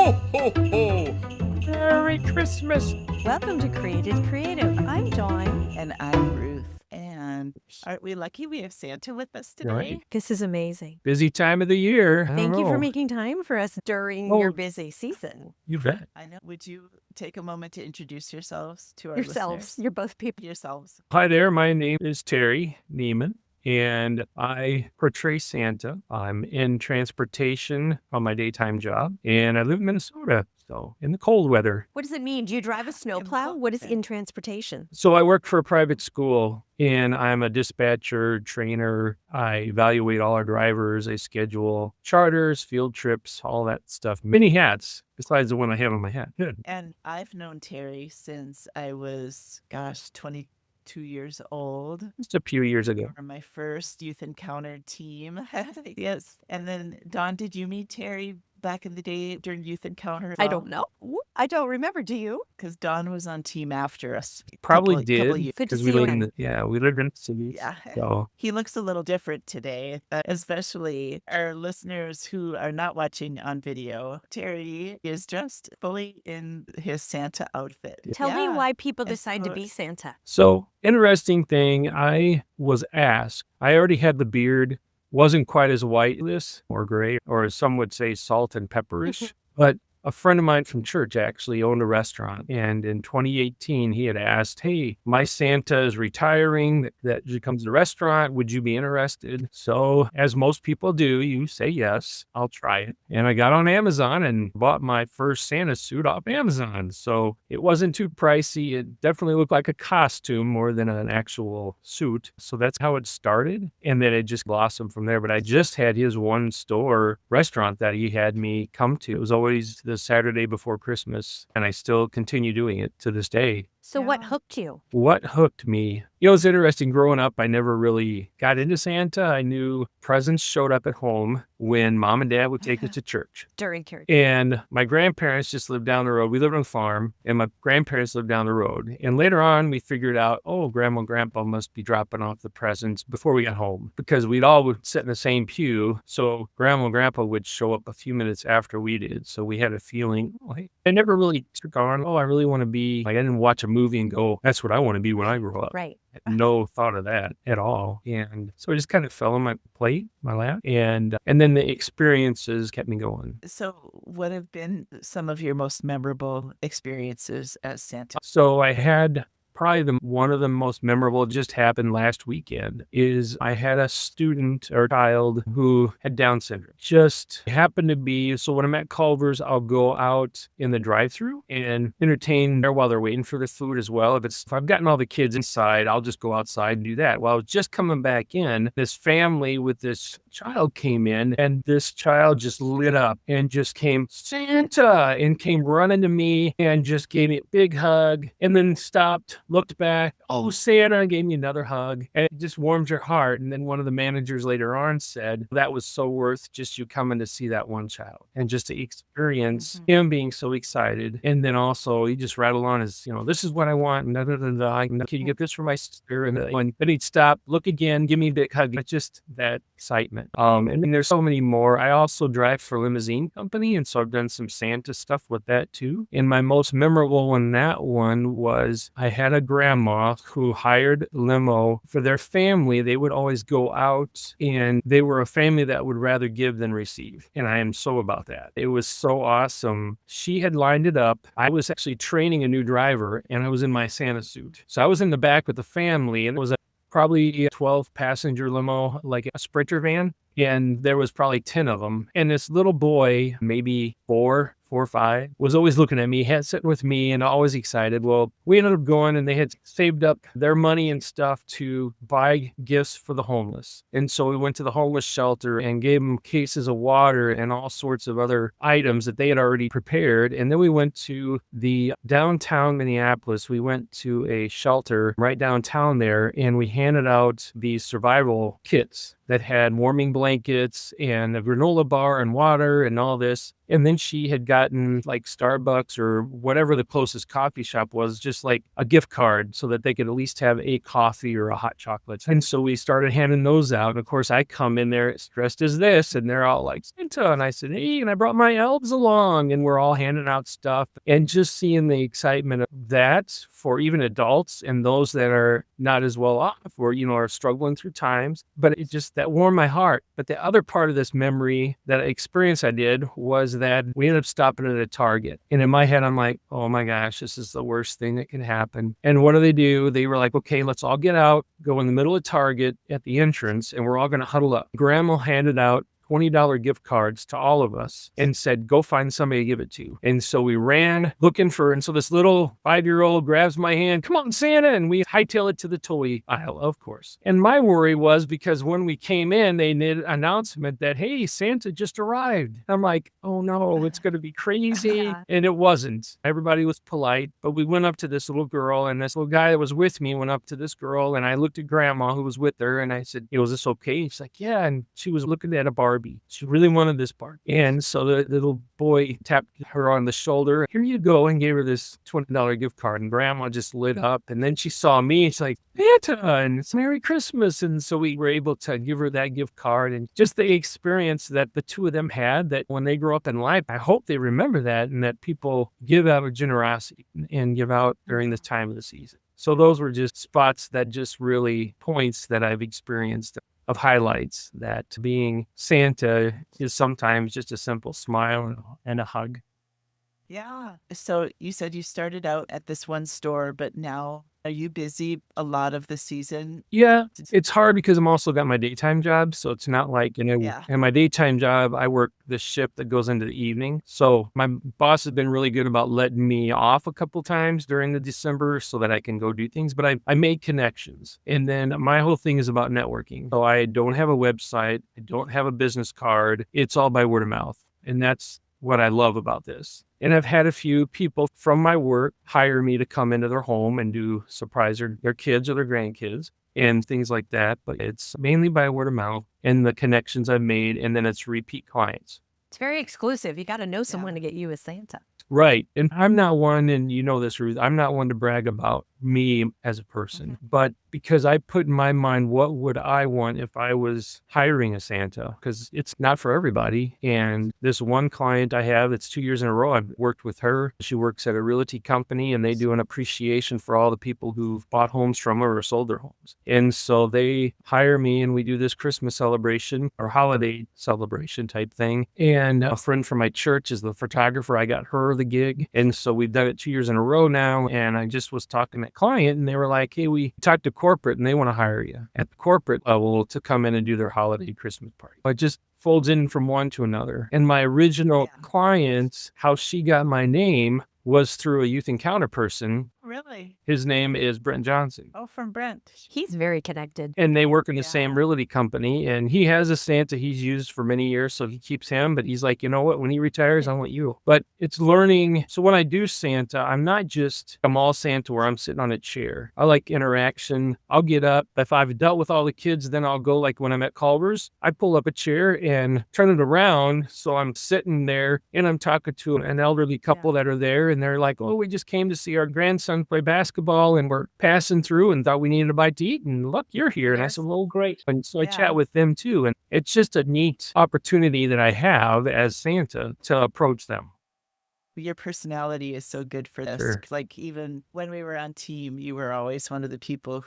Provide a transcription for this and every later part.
Ho, ho, ho! Merry Christmas! Welcome to Created Creative. I'm Dawn. And I'm Ruth. And aren't we lucky we have Santa with us today? Right. This is amazing. Busy time of the year. Thank you for making time for us during your busy season. You bet. I know. Would you take a moment to introduce yourselves to our Yourselves. listeners? You're both people. Yourselves. Hi there. My name is Terry Niemann, and I portray Santa. I'm in transportation on my daytime job, and I live in Minnesota, so in the cold weather. What does it mean? Do you drive a snowplow? What is in transportation? So I work for a private school, and I'm a dispatcher, trainer. I evaluate all our drivers. I schedule charters, field trips, all that stuff. Many hats besides the one I have on my head. Good. And I've known Terry since I was, 22 years old. Just a few years ago. For my first youth encounter team. Yes. And then, Dawn, did you meet Terry back in the day during youth encounter? I don't know. I don't remember. Do you? Because Dawn was on team after us. Probably Couple did. years. Good to Because see you we again. lived in the city. Yeah. So He looks a little different today, especially our listeners who are not watching on video. Terry is dressed fully in his Santa outfit. Tell me Yeah. why people And decide to so be it's- Santa. So, interesting thing, I was asked, I already had the beard, wasn't quite as white this or gray, or as some would say, salt and pepperish, but a friend of mine from church actually owned a restaurant. And in 2018, he had asked, hey, my Santa is retiring, that comes to the restaurant. Would you be interested? So as most people do, you say, yes, I'll try it. And I got on Amazon and bought my first Santa suit off Amazon. So it wasn't too pricey. It definitely looked like a costume more than an actual suit. So that's how it started. And then it just blossomed from there. But I just had his one store restaurant that he had me come to. It was always the Saturday before Christmas, and I still continue doing it to this day. So what Yeah. hooked you? What hooked me? You know, it's interesting. Growing up, I never really got into Santa. I knew presents showed up at home when mom and dad would take us to church. During church. And my grandparents just lived down the road. We lived on a farm, and my grandparents lived down the road. And later on, we figured out, oh, grandma and grandpa must be dropping off the presents before we got home, because we'd all would sit in the same pew. So grandma and grandpa would show up a few minutes after we did. So we had a feeling, oh, hey, I never really took on, oh, I really want to be, like, I didn't watch a movie and go, that's what I want to be when I grow up. Right. No thought of that at all. And so it just kind of fell on my plate, my lap. And then the experiences kept me going. So, what have been some of your most memorable experiences as Santa? So I had probably one of the most memorable just happened last weekend is I had a student or child who had Down syndrome. Just happened to be, so when I'm at Culver's, I'll go out in the drive-thru and entertain there while they're waiting for the food as well. If I've gotten all the kids inside, I'll just go outside and do that. Well, I was just coming back in, this family with this child came in, and this child just lit up and just came, Santa, and came running to me and just gave me a big hug and then stopped, looked back, oh, Santa, gave me another hug, and it just warmed your heart. And then one of the managers later on said that was so worth just you coming to see that one child and just to experience him being so excited. And then also he just rattled on his, this is what I want. And can you get this for my sister? And then he'd stop, look again, give me a big hug. It's just that excitement. And then there's so many more. I also drive for a limousine company, and so I've done some Santa stuff with that too. And my most memorable one, that one was I had a grandma who hired limo for their family. They would always go out, and they were a family that would rather give than receive. And I am so about that. It was so awesome. She had lined it up. I was actually training a new driver, and I was in my Santa suit. So I was in the back with the family, and it was probably a 12-passenger limo, like a Sprinter van. And there was probably 10 of them. And this little boy, maybe four or five, was always looking at me, sitting with me, and always excited. Well, we ended up going, and they had saved up their money and stuff to buy gifts for the homeless. And so we went to the homeless shelter and gave them cases of water and all sorts of other items that they had already prepared. And then we went to the downtown Minneapolis. We went to a shelter right downtown there, and we handed out these survival kits that had warming blankets and a granola bar and water and all this. And then she had gotten like Starbucks or whatever the closest coffee shop was, just like a gift card so that they could at least have a coffee or a hot chocolate. And so we started handing those out. And of course, I come in there dressed as this, and they're all like Santa. And I said, hey, and I brought my elves along, and we're all handing out stuff. And just seeing the excitement of that for even adults and those that are not as well off or, are struggling through times. But it just, that warmed my heart. But the other part of this memory, that experience I did, was that we ended up stopping at a Target. And in my head, I'm like, oh my gosh, this is the worst thing that can happen. And what do? They were like, okay, let's all get out, go in the middle of Target at the entrance, and we're all going to huddle up. Grandma handed out $20 gift cards to all of us and said, go find somebody to give it to. And so we ran looking and so this little 5-year-old grabs my hand, come on, Santa. And we hightail it to the toy aisle, of course. And my worry was because when we came in, they made an announcement that, hey, Santa just arrived. I'm like, oh no, it's going to be crazy. And it wasn't. Everybody was polite, but we went up to this little girl, and this little guy that was with me went up to this girl, and I looked at Grandma who was with her, and I said, is this okay? She's like, yeah. And she was looking at a Barbie. She really wanted this Barbie. And so the little boy tapped her on the shoulder. Here you go, and gave her this $20 gift card. And Grandma just lit up. And then she saw me, and she's like, Santa, and it's Merry Christmas. And so we were able to give her that gift card. And just the experience that the two of them had, that when they grow up in life, I hope they remember that, and that people give out of generosity and give out during this time of the season. So those were just spots that just really points that I've experienced of highlights, that being Santa is sometimes just a simple smile and a hug. Yeah. So you said you started out at this one store, but now are you busy a lot of the season? Yeah, it's hard because I'm also got my daytime job. So it's not like, Yeah. and my daytime job, I work the shift that goes into the evening. So my boss has been really good about letting me off a couple times during the December so that I can go do things. But I made connections. And then my whole thing is about networking. So I don't have a website. I don't have a business card. It's all by word of mouth. And that's what I love about this. And I've had a few people from my work hire me to come into their home and do surprise their kids or their grandkids and things like that. But it's mainly by word of mouth and the connections I've made. And then it's repeat clients. It's very exclusive. You got to know someone to get you a Santa. Right. And I'm not one, and you know this, Ruth, I'm not one to brag about me as a person, but because I put in my mind, what would I want if I was hiring a Santa? Because it's not for everybody. And this one client I have, it's 2 years in a row, I've worked with her. She works at a realty company, and they do an appreciation for all the people who've bought homes from her or sold their homes. And so they hire me, and we do this Christmas celebration or holiday celebration type thing. And a friend from my church is the photographer. I got her the gig. And so we've done it 2 years in a row now. And I just was talking to that client, and they were like, hey, we talked to corporate, and they want to hire you at the corporate level to come in and do their holiday Christmas party. It just folds in from one to another. And my original client, how she got my name was through a youth encounter person. Really? His name is Brent Johnson. Oh, from Brent. He's very connected. And they work in the same realty company. And he has a Santa he's used for many years, so he keeps him. But he's like, you know what? When he retires, I want you. But it's learning. So when I do Santa, I'm not just a mall Santa where I'm sitting on a chair. I like interaction. I'll get up. If I've dealt with all the kids, then I'll go, like when I'm at Culver's, I pull up a chair and turn it around. So I'm sitting there and I'm talking to an elderly couple that are there. And they're like, oh, we just came to see our grandson play basketball, and we're passing through and thought we needed a bite to eat, and look, you're here. And I said, well, great. And so I chat with them too. And it's just a neat opportunity that I have as Santa to approach them. Your personality is so good for this. Sure. Like even when we were on team, you were always one of the people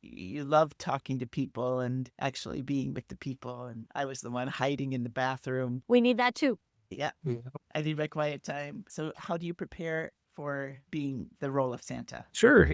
you love talking to people and actually being with the people. And I was the one hiding in the bathroom. We need that too. Yeah. I need my quiet time. So how do you prepare for being the role of Santa? Sure.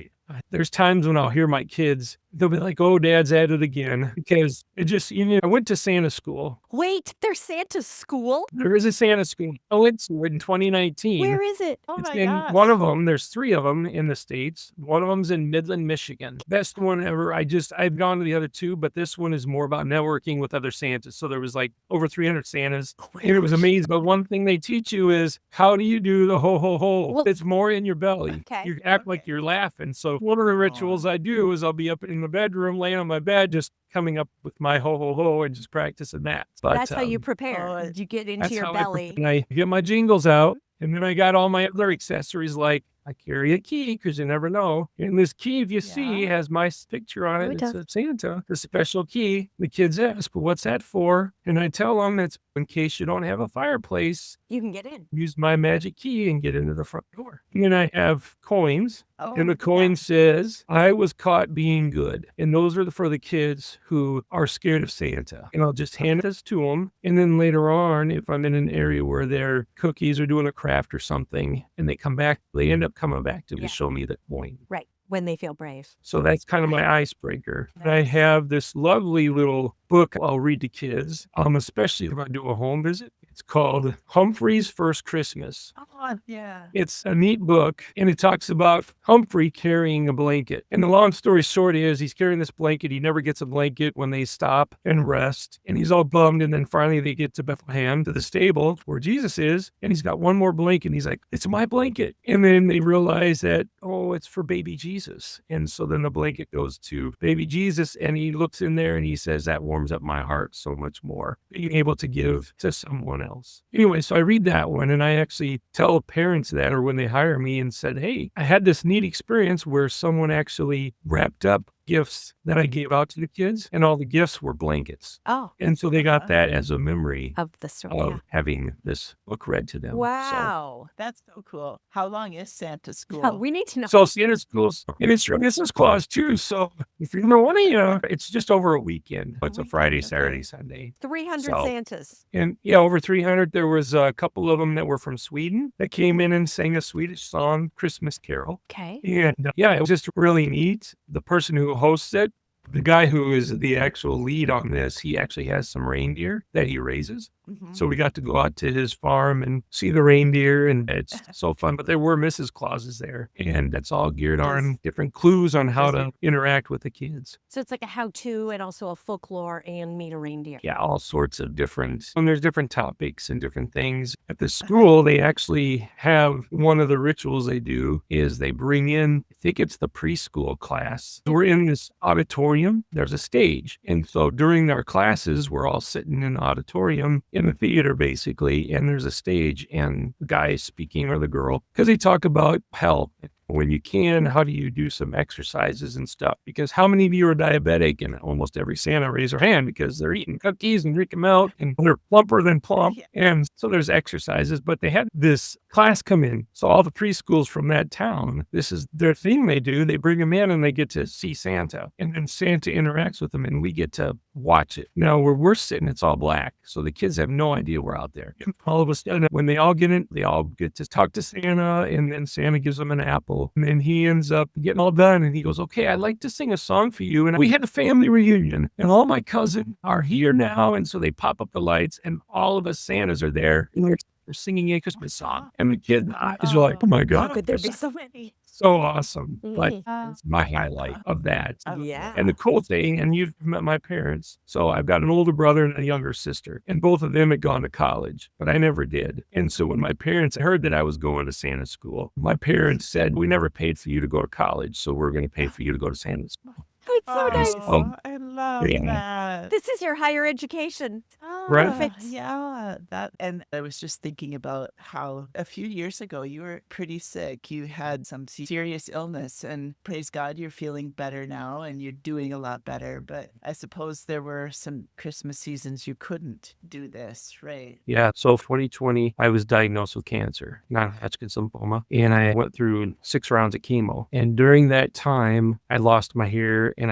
There's times when I'll hear my kids, they'll be like, oh, Dad's at it again. Because it just, I went to Santa school. Wait, there's Santa's school? There is a Santa school. I went to it in 2019. Where is it? Oh It's my in gosh. one of them. There's 3 of them in the States. One of them's in Midland, Michigan. Best one ever. I've gone to the other 2, but this one is more about networking with other Santas. So there was like over 300 Santas, and it was amazing. But one thing they teach you is, how do you do the ho, ho, ho? Well, it's more in your belly. Okay. You act like you're laughing. So So one of the rituals I do is I'll be up in the bedroom, laying on my bed, just coming up with my ho, ho, ho, and just practicing that. But That's how you prepare. You get into that's your how belly. and I get my jingles out, and then I got all my other accessories, like I carry a key because you never know. And this key, if you see, has my picture on Oh, it. it It's does. a Santa, the special key. The kids ask, but what's that for? And I tell them it's in case you don't have a fireplace, You can get in. use my magic key and get into the front door. And then I have coins. And the Oh, coin says, I was caught being good. And those are for the kids who are scared of Santa. And I'll just hand this to them. And then later on, if I'm in an area where their cookies are doing a craft or something, and they come back, they end up coming back to me to show me the coin. Right. When they feel brave. So that's kind of my icebreaker. And I have this lovely little book I'll read to kids, especially if I do a home visit. It's called Humphrey's First Christmas. Oh, yeah. It's a neat book, and it talks about Humphrey carrying a blanket. And the long story short is he's carrying this blanket. He never gets a blanket when they stop and rest, and he's all bummed. And then finally they get to Bethlehem, to the stable where Jesus is, and he's got one more blanket. And he's like, it's my blanket. And then they realize that, oh, it's for baby Jesus. And so then the blanket goes to baby Jesus, and he looks in there and he says, that warms up my heart so much more, being able to give to someone else. Anyway, so I read that one, and I actually tell parents that, or when they hire me, and said, hey, I had this neat experience where someone actually wrapped up gifts that I gave out to the kids, and all the gifts were blankets. Oh. And so they got that as a memory Of the story. of having this book read to them. Wow. That's so cool. How long is Santa school? Oh, we need to know. So Santa School's, and it's Christmas clause too. So if you're one of you, it's just over a weekend. It's a Friday, Saturday, Sunday. 300 So- Santas. And yeah, over 300. There was a couple of them that were from Sweden that came in and sang a Swedish song, Christmas Carol. Okay. And yeah, it was just really neat. The person who hosts it, the guy who is the actual lead on this, he actually has some reindeer that he raises. Mhm. So we got to go out to his farm and see the reindeer, and it's so fun. But there were Mrs. Clauses there, and that's all geared on different clues on how to interact with the kids. So it's like a how-to and also a folklore and meet a reindeer. Yeah, all sorts of different, and there's different topics and different things. At the school, they actually have one of the rituals they do is they bring in, I think it's the preschool class. We're in this auditorium, there's a stage. And so during our classes, we're all sitting in the auditorium in the theater basically, and there's a stage, and the guy is speaking, or the girl, because they talk about health. When you can, how do you do some exercises and stuff? Because how many of you are diabetic? And almost every Santa raise their hand because they're eating cookies and drinking milk and they're plumper than plump. Yeah. And so there's exercises, but they had this class come in. So all the preschools from that town, this is their thing they do. They bring them in and they get to see Santa, and then Santa interacts with them and we get to watch it. Now where we're sitting, it's all black. So the kids have no idea we're out there. And all of a sudden, when they all get in, they all get to talk to Santa, and then Santa gives them an apple. And then he ends up getting all done, and he goes, okay, I'd like to sing a song for you. And we had a family reunion, and all my cousins are here now. And so they pop up the lights, and all of us Santas are there. And they're singing a Christmas song. And the kids' eyes are like, oh my How God. could there be so many? So awesome. But Mhm. it's my highlight of that. Yeah. And the cool thing, and you've met my parents, so I've got an older brother and a younger sister, and both of them had gone to college, but I never did. And so when my parents heard that I was going to Santa school, my parents said, we never paid for you to go to college, so we're going to pay for you to go to Santa school. It's so nice. I love Yeah. that. This is your higher education. Right. Perfect. Yeah, that. And I was just thinking about how a few years ago you were pretty sick. You had some serious illness, and praise God, you're feeling better now and you're doing a lot better. But I suppose there were some Christmas seasons you couldn't do this, right? Yeah, so 2020, I was diagnosed with cancer, non-Hodgkin's lymphoma, and I went through 6 rounds of chemo. And during that time, I lost my hair, and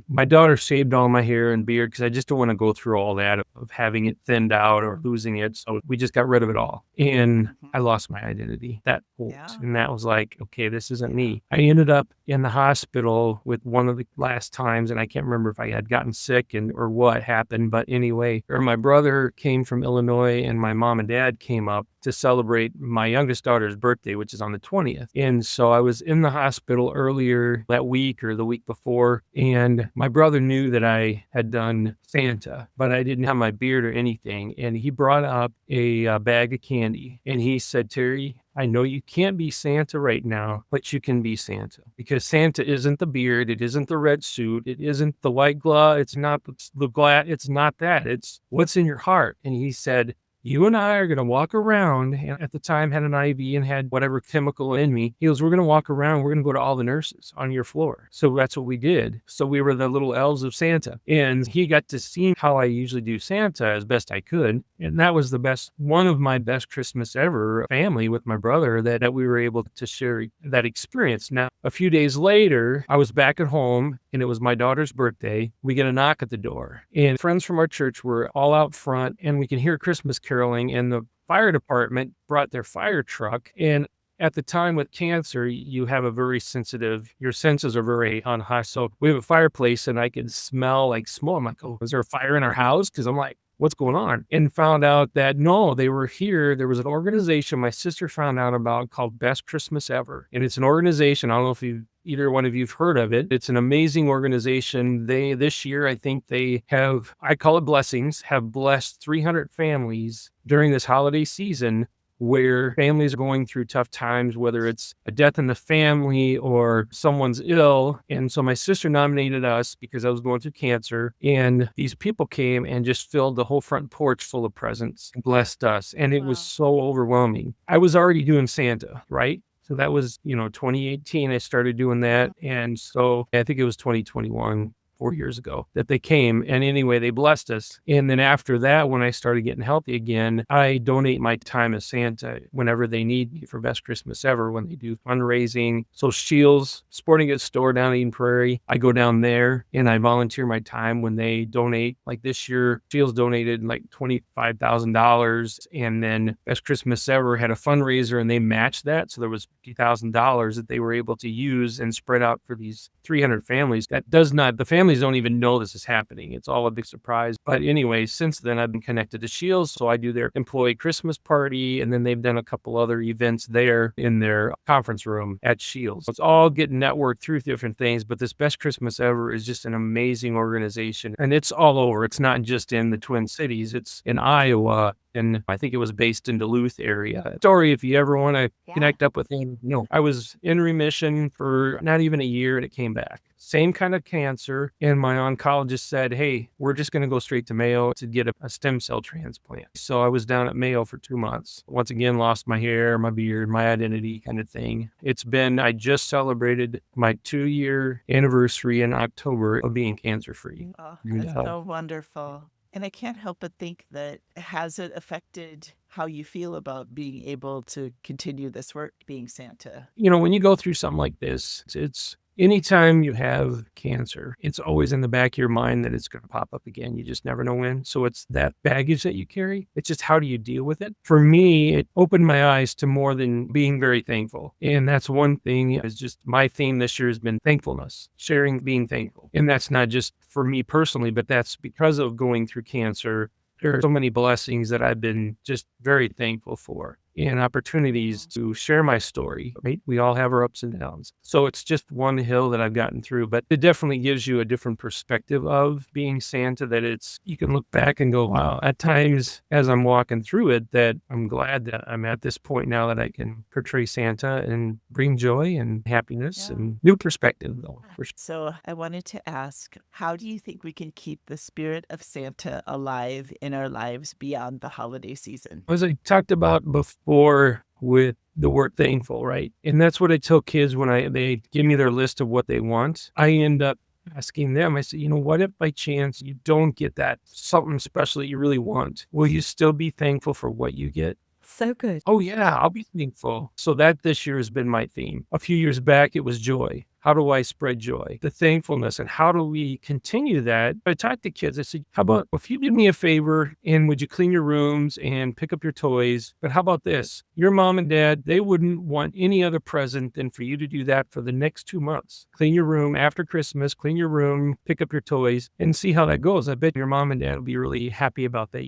my daughter saved all my hair and beard because I just don't want to go through all that of having it thinned out or losing it. So we just got rid of it all. And I lost my identity that point. Yeah. And that was like, okay, this isn't me. I ended up in the hospital with one of the last times, and I can't remember if I had gotten sick or what happened. But anyway, my brother came from Illinois and my mom and dad came up to celebrate my youngest daughter's birthday, which is on the 20th. And so I was in the hospital earlier that week or the week before, before, and my brother knew that I had done Santa, but I didn't have my beard or anything. And he brought up a bag of candy, and he said, "Terry, I know you can't be Santa right now, but you can be Santa, because Santa isn't the beard. It isn't the red suit. It isn't the white glove. It's not the glass. It's not that. It's what's in your heart." And he said, "You and I are going to walk around," and at the time had an IV and had whatever chemical in me. He goes, "We're going to walk around. We're going to go to all the nurses on your floor." So that's what we did. So we were the little elves of Santa. And he got to see how I usually do Santa as best I could. And that was one of my best Christmas ever, family with my brother, that we were able to share that experience. Now, a few days later, I was back at home and it was my daughter's birthday. We get a knock at the door, and friends from our church were all out front, and we can hear Christmas caroling, and the fire department brought their fire truck. And at the time with cancer, you have your senses are very on high. So we have a fireplace and I could smell like smoke. I'm like, "Oh, is there a fire in our house?" Because I'm like, "What's going on?" And found out that no, they were here. There was an organization my sister found out about called Best Christmas Ever. And it's an organization. I don't know if either one of you've heard of it. It's an amazing organization. This year, I think they have, I call it blessings, have blessed 300 families during this holiday season, where families are going through tough times, whether it's a death in the family or someone's ill. And so my sister nominated us because I was going through cancer. And these people came and just filled the whole front porch full of presents and blessed us. And it was so overwhelming. I was already doing Santa, right? So that was, 2018, I started doing that. And so I think it was 2021. 4 years ago that they came. And anyway, they blessed us. And then after that, when I started getting healthy again, I donate my time as Santa whenever they need me for Best Christmas Ever, when they do fundraising. So Shields Sporting Goods store down in Eden Prairie, I go down there and I volunteer my time when they donate. Like this year, Shields donated like $25,000. And then Best Christmas Ever had a fundraiser and they matched that. So there was $50,000 that they were able to use and spread out for these 300 families. The families don't even know this is happening. It's all a big surprise. But anyway, since then I've been connected to Shields. So I do their employee Christmas party, and then they've done a couple other events there in their conference room at Shields. It's all getting networked through different things, but this Best Christmas Ever is just an amazing organization. And it's all over. It's not just in the Twin Cities. It's in Iowa. And I think it was based in Duluth area. Story, if you ever want to connect up with him. I was in remission for not even a year and it came back. Same kind of cancer. And my oncologist said, "Hey, we're just going to go straight to Mayo to get a stem cell transplant." So I was down at Mayo for 2 months. Once again, lost my hair, my beard, my identity kind of thing. I just celebrated my 2-year anniversary in October of being cancer free. Oh, that's so wonderful. And I can't help but think that has it affected how you feel about being able to continue this work, being Santa? When you go through something like this, it's anytime you have cancer, it's always in the back of your mind that it's going to pop up again. You just never know when. So it's that baggage that you carry. It's just how do you deal with it? For me, it opened my eyes to more than being very thankful. And that's one thing, is just my theme this year has been thankfulness, sharing, being thankful. And that's not just for me personally, but that's because of going through cancer. There are so many blessings that I've been just very thankful for, and opportunities to share my story, right? We all have our ups and downs. So it's just one hill that I've gotten through, but it definitely gives you a different perspective of being Santa, that you can look back and go, wow, at times as I'm walking through it, that I'm glad that I'm at this point now that I can portray Santa and bring joy and happiness and new perspective though. So I wanted to ask, how do you think we can keep the spirit of Santa alive in our lives beyond the holiday season? As I talked about before with the word thankful, right? And that's what I tell kids when they give me their list of what they want. I end up asking them, I say, what if by chance you don't get that something special that you really want? Will you still be thankful for what you get? So good. Oh yeah, I'll be thankful. So that this year has been my theme. A few years back, it was joy. How do I spread joy? The thankfulness, and how do we continue that? I talked to kids. I said, how about if you did me a favor and would you clean your rooms and pick up your toys? But how about this? Your mom and dad, they wouldn't want any other present than for you to do that for the next 2 months. Clean your room after Christmas, clean your room, pick up your toys, and see how that goes. I bet your mom and dad will be really happy about that.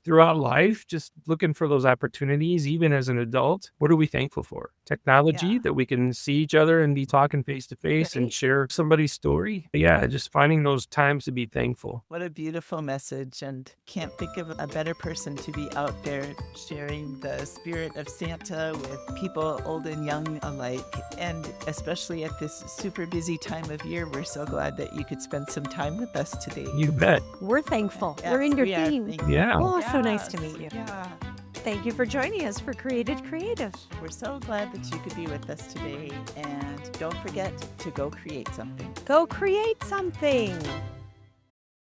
Throughout life, just looking for those opportunities, even as an adult, what are we thankful for? Technology, that we can see each other and be talking face to face and Right. share somebody's story. Yeah, just finding those times to be thankful. What a beautiful message, and can't think of a better person to be out there sharing the spirit of Santa with people old and young alike. And especially at this super busy time of year, we're so glad that you could spend some time with us today. You bet. We're thankful. Yes, We're in your we are team. thankful. Yeah. Oh, so nice to Yes, meet you. Yeah. Thank you for joining us for Created Creative. We're so glad that you could be with us today. And don't forget to go create something. Go create something.